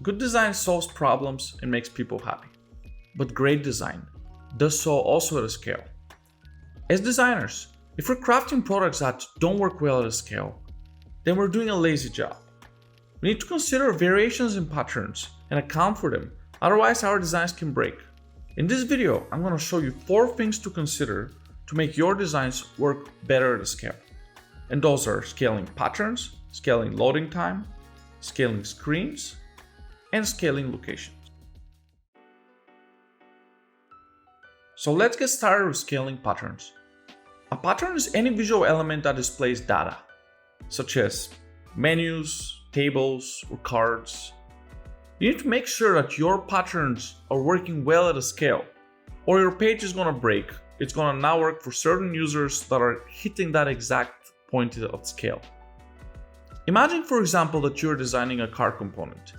Good design solves problems and makes people happy. But great design does so also at a scale. As designers, if we're crafting products that don't work well at a scale, then we're doing a lazy job. We need to consider variations in patterns and account for them, otherwise our designs can break. In this video, I'm going to show you 4 things to consider to make your designs work better at a scale. And those are scaling patterns, scaling loading time, scaling screens, and scaling locations. So let's get started with scaling patterns. A pattern is any visual element that displays data, such as menus, tables, or cards. You need to make sure that your patterns are working well at a scale, or your page is going to break. It's going to not work for certain users that are hitting that exact point of scale. Imagine, for example, that you're designing a card component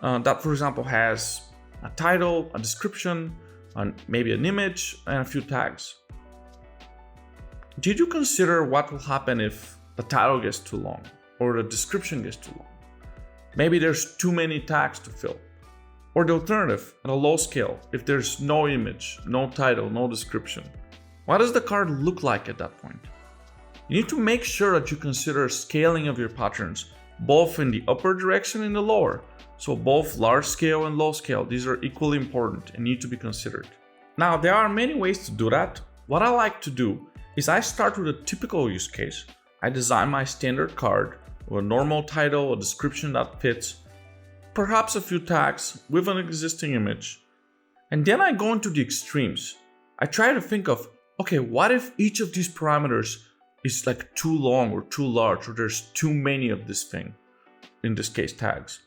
that, for example, has a title, a description, and maybe an image, and a few tags. Did you consider what will happen if the title gets too long or the description gets too long? Maybe there's too many tags to fill. Or the alternative, at a low scale, if there's no image, no title, no description, what does the card look like at that point? You need to make sure that you consider scaling of your patterns, both in the upper direction and the lower. So both large scale and low scale, these are equally important and need to be considered. Now, there are many ways to do that. What I like to do is I start with a typical use case. I design my standard card with a normal title, a description that fits, perhaps a few tags with an existing image. And then I go into the extremes. I try to think of, okay, what if each of these parameters is like too long or too large, or there's too many of this thing, in this case tags.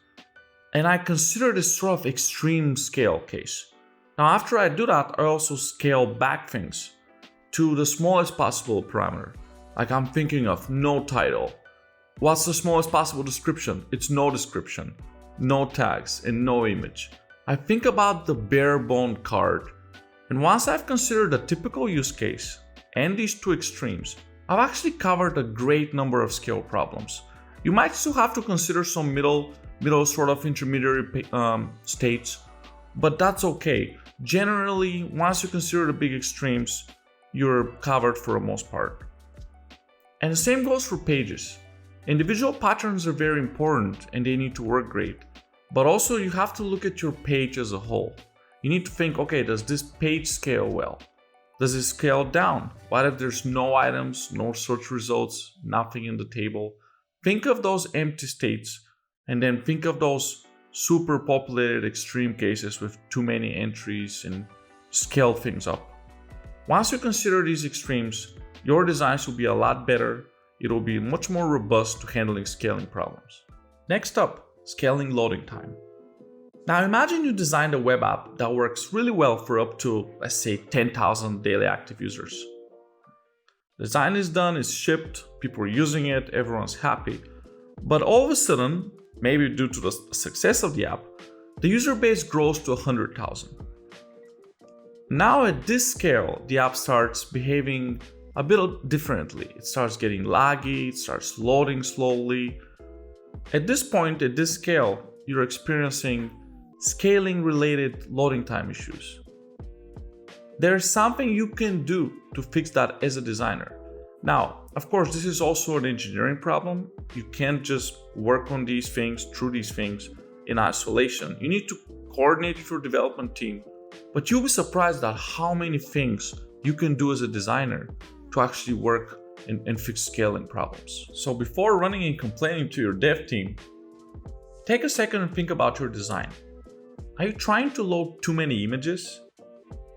And I consider this sort of extreme scale case. Now after I do that, I also scale back things to the smallest possible parameter. Like I'm thinking of no title. What's the smallest possible description? It's no description, no tags, and no image. I think about the bare bone card. And once I've considered the typical use case and these two extremes, I've actually covered a great number of scale problems. You might still have to consider some middle sort of intermediary states, but that's okay. Generally, once you consider the big extremes, you're covered for the most part. And the same goes for pages. Individual patterns are very important and they need to work great, but also you have to look at your page as a whole. You need to think, okay, does this page scale well? Does it scale down? What if there's no items, no search results, nothing in the table? Think of those empty states and then think of those super populated extreme cases with too many entries and scale things up. Once you consider these extremes, your designs will be a lot better. It will be much more robust to handling scaling problems. Next up, scaling loading time. Now imagine you designed a web app that works really well for up to, let's say, 10,000 daily active users. Design is done, it's shipped, people are using it, everyone's happy. But all of a sudden, maybe due to the success of the app, the user base grows to 100,000. Now at this scale, the app starts behaving a bit differently. It starts getting laggy, it starts loading slowly. At this point, at this scale, you're experiencing scaling related loading time issues. There's something you can do to fix that as a designer. Now, of course, this is also an engineering problem. You can't just work on these things, through these things in isolation. You need to coordinate with your development team, but you'll be surprised at how many things you can do as a designer to actually work and fix scaling problems. So before running and complaining to your dev team, take a second and think about your design. Are you trying to load too many images?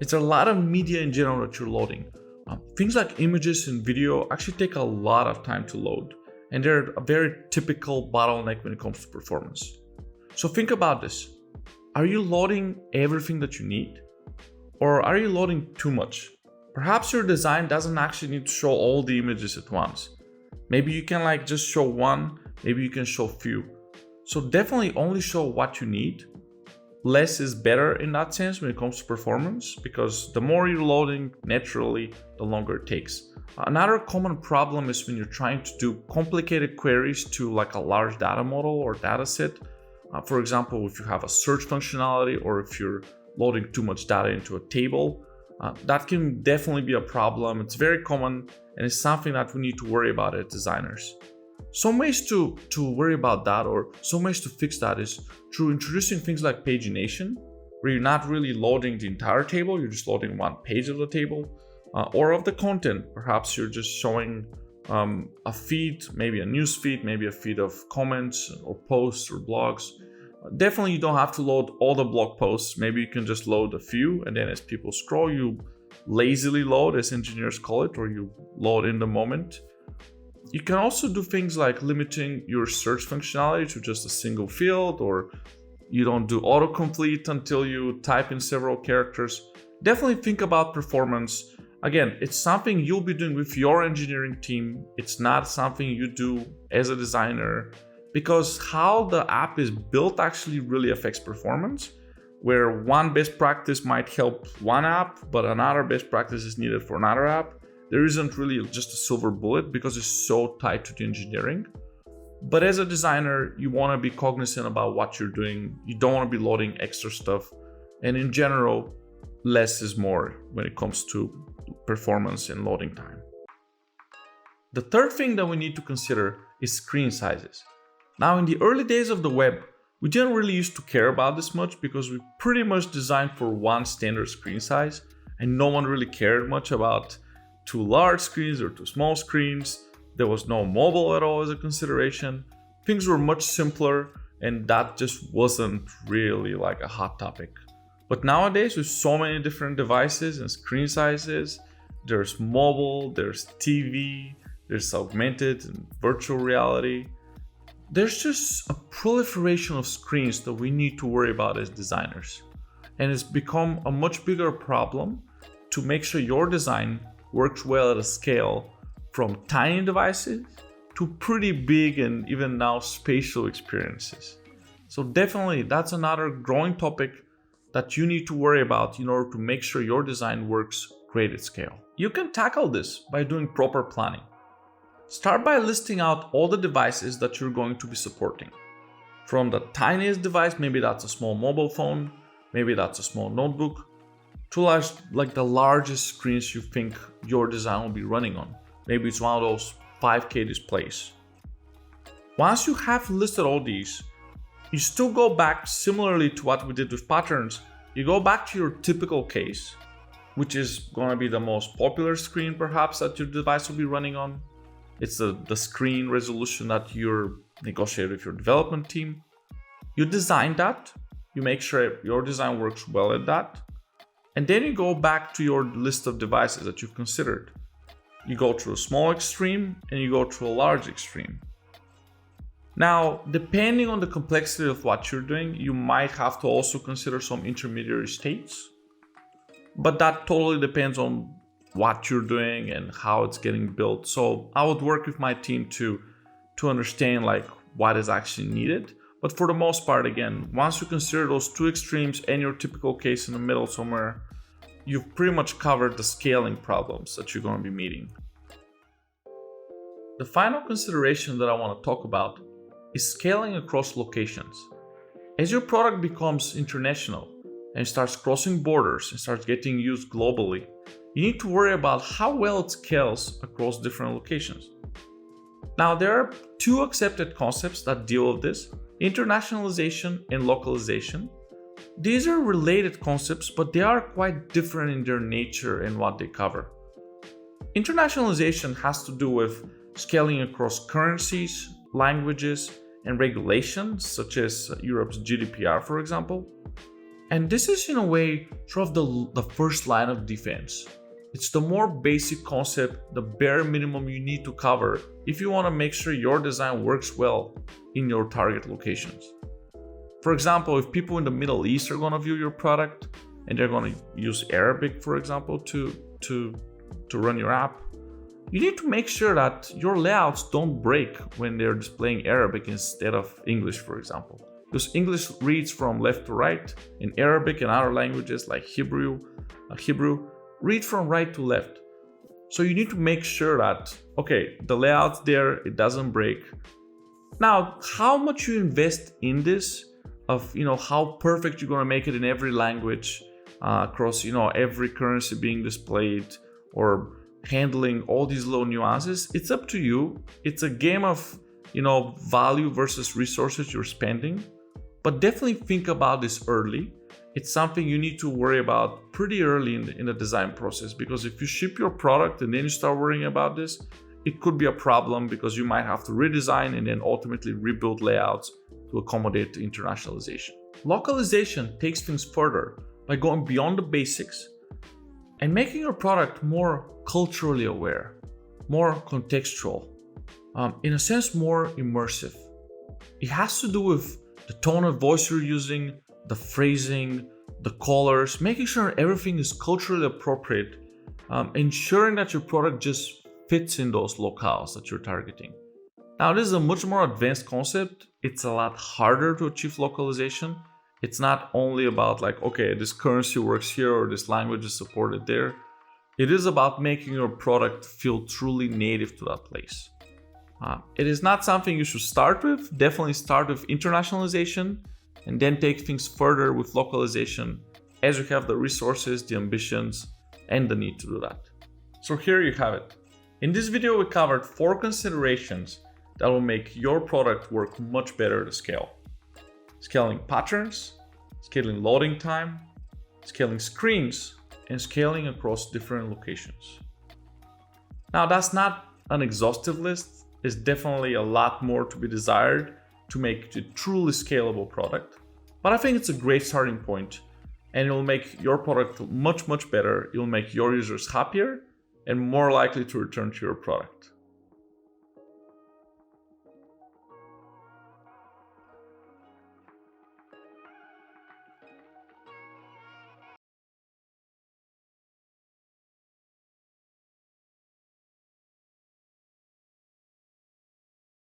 It's a lot of media in general that you're loading. Things like images and video actually take a lot of time to load, and they're a very typical bottleneck when it comes to performance. So think about this. Are you loading everything that you need? Or are you loading too much? Perhaps your design doesn't actually need to show all the images at once. Maybe you can just show one, maybe you can show few. So definitely only show what you need. Less is better in that sense when it comes to performance, because the more you're loading, naturally, the longer it takes. Another common problem is when you're trying to do complicated queries to a large data model or data set. For example, if you have a search functionality or if you're loading too much data into a table, that can definitely be a problem. It's very common and it's something that we need to worry about as designers. Some ways to worry about that, or some ways to fix that, is through introducing things like pagination, where you're not really loading the entire table, you're just loading one page of the table or of the content. Perhaps you're just showing a feed, maybe a news feed, maybe a feed of comments or posts or blogs. Definitely you don't have to load all the blog posts. Maybe you can just load a few, and then as people scroll, you lazily load, as engineers call it, or you load in the moment. You can also do things like limiting your search functionality to just a single field, or you don't do autocomplete until you type in several characters. Definitely think about performance. Again, it's something you'll be doing with your engineering team. It's not something you do as a designer, because how the app is built actually really affects performance, where one best practice might help one app, but another best practice is needed for another app. There isn't really just a silver bullet because it's so tied to the engineering. But as a designer, you want to be cognizant about what you're doing. You don't want to be loading extra stuff. And in general, less is more when it comes to performance and loading time. The third thing that we need to consider is screen sizes. Now, in the early days of the web, we didn't really used to care about this much because we pretty much designed for one standard screen size, and no one really cared much about too large screens or too small screens. There was no mobile at all as a consideration. Things were much simpler, and that just wasn't really like a hot topic. But nowadays, with so many different devices and screen sizes, there's mobile, there's TV, there's augmented and virtual reality. There's just a proliferation of screens that we need to worry about as designers. And it's become a much bigger problem to make sure your design works well at a scale from tiny devices to pretty big and even now spatial experiences. So definitely that's another growing topic that you need to worry about in order to make sure your design works great at scale. You can tackle this by doing proper planning. Start by listing out all the devices that you're going to be supporting. From the tiniest device, maybe that's a small mobile phone, maybe that's a small notebook, to like the largest screens you think your design will be running on. Maybe it's one of those 5K displays. Once you have listed all these, you still go back similarly to what we did with patterns. You go back to your typical case, which is going to be the most popular screen perhaps that your device will be running on. It's the screen resolution that you're negotiating with your development team. You design that, you make sure your design works well at that, and then you go back to your list of devices that you've considered. You go through a small extreme and you go through a large extreme. Now, depending on the complexity of what you're doing, you might have to also consider some intermediary states, but that totally depends on what you're doing and how it's getting built. So I would work with my team to understand like what is actually needed. But for the most part, again, once you consider those two extremes and your typical case in the middle somewhere, you've pretty much covered the scaling problems that you're going to be meeting. The final consideration that I want to talk about is scaling across locations. As your product becomes international and starts crossing borders and starts getting used globally, you need to worry about how well it scales across different locations. Now, there are two accepted concepts that deal with this: internationalization and localization. These are related concepts, but they are quite different in their nature and what they cover. Internationalization has to do with scaling across currencies, languages, and regulations, such as Europe's GDPR, for example. And this is, in a way, sort of the first line of defense. It's the more basic concept, the bare minimum you need to cover if you want to make sure your design works well in your target locations. For example, if people in the Middle East are going to view your product and they're going to use Arabic, for example, to run your app, you need to make sure that your layouts don't break when they're displaying Arabic instead of English, for example. Because English reads from left to right, and Arabic and other languages like Hebrew read from right to left. So you need to make sure that, okay, the layout's there, it doesn't break. Now, how much you invest in this of how perfect you're gonna make it in every language, across every currency being displayed, or handling all these little nuances. It's up to you. It's a game of value versus resources you're spending, but definitely think about this early. It's something you need to worry about pretty early in the design process, because if you ship your product and then you start worrying about this, it could be a problem, because you might have to redesign and then ultimately rebuild layouts to accommodate the internationalization. Localization takes things further by going beyond the basics and making your product more culturally aware, more contextual, in a sense more immersive. It has to do with the tone of voice you're using, the phrasing, the colors, making sure everything is culturally appropriate, ensuring that your product just fits in those locales that you're targeting. Now, this is a much more advanced concept. It's a lot harder to achieve localization. It's not only about okay, this currency works here or this language is supported there. It is about making your product feel truly native to that place. It is not something you should start with. Definitely start with internationalization and then take things further with localization as you have the resources, the ambitions, and the need to do that. So here you have it. In this video, we covered 4 considerations that will make your product work much better to scale. Scaling patterns, scaling loading time, scaling screens, and scaling across different locations. Now, that's not an exhaustive list. There's definitely a lot more to be desired to make a truly scalable product. But I think it's a great starting point, and it will make your product much, much better. It will make your users happier and more likely to return to your product.